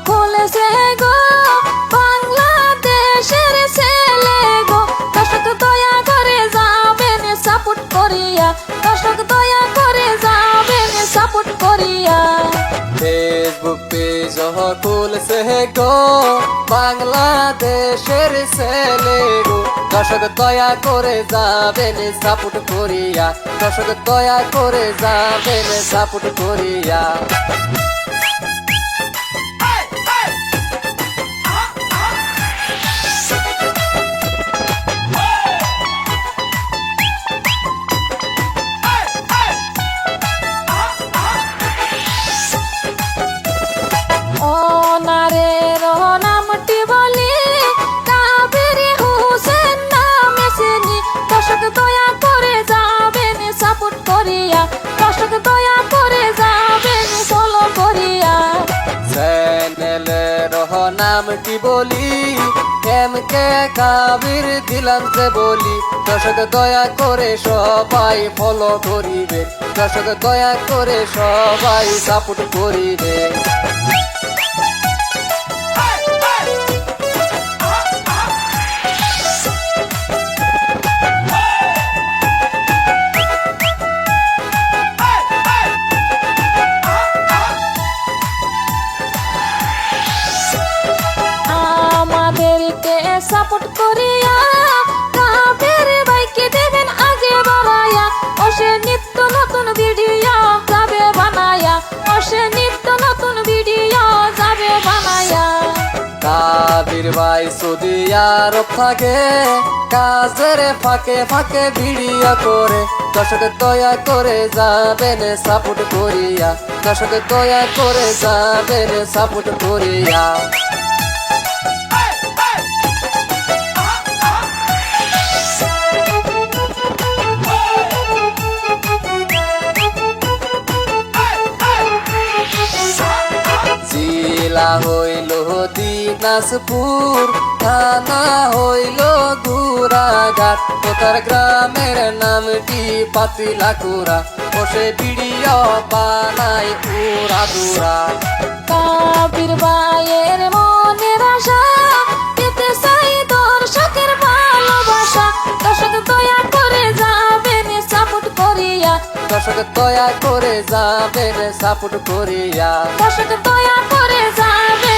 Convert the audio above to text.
খুলেছে গো বাংলাদেশের ছেলে গো। দর্শক দয়া করে যাবেন সাপোর্ট করিয়া, দর্শক দয়া করে যাবেন সাপোর্ট করিয়া। ফেসবুক পেজ খুলছে গো বাংলাদেশের ছেলে গো। দর্শক দয়া করে যাবেন সাপোর্ট করিয়া, দর্শক দয়া করে যাবেন সাপোর্ট করিয়া। অনারের নামটি বলি কাবেরী হোসেন নামে চিনি। দর্শক দয়া করে যাবেন সাপোর্ট করিয়া, দর্শক দয়া করে যাবেন ফলো করিয়া। চ্যানেলের নামটি বলি এমকে কাবির দিলাম যে বলি। দর্শক দয়া করে সবাই ফলো করিবে, দর্শক দয়া করে সবাই সাপোর্ট করিবে। আমাদেরকে সাপোর্ট করিয়া কাবের ভাইকে দেবেন আগে বাড়ায়া। ও সে নিত্য নতুন ভিডিও যাবে বানায়া, ও সে নিত্য নতুন ভিডিও যাবে বানায়া। কাবির ভাই সৌদি আরব থাকে, কাজের ফাঁকে ফাঁকে ভিডিও করে। দর্শক দয়া করে যাবেন সাপোর্ট করিয়া, দর্শক দয়া করে যাবেন সাপোর্ট করিয়া। জেলা হইল দিনাজপুর, থানা হইল গুড়াঘাট। তার গ্রামের নামটি পাতিলাকুড়া, বসে ভিডিও বানায় উড়া দুরা। কাবির ভাইয়ের মনের আশা পেতে চাই দর্শকের ভালোবাসা। দর্শক দয়া করে যাবেন সাপোর্ট করিয়া, দর্শক দয়া করে যাবেন সাপোর্ট করিয়া। দর্শক দয়া করে যাবেন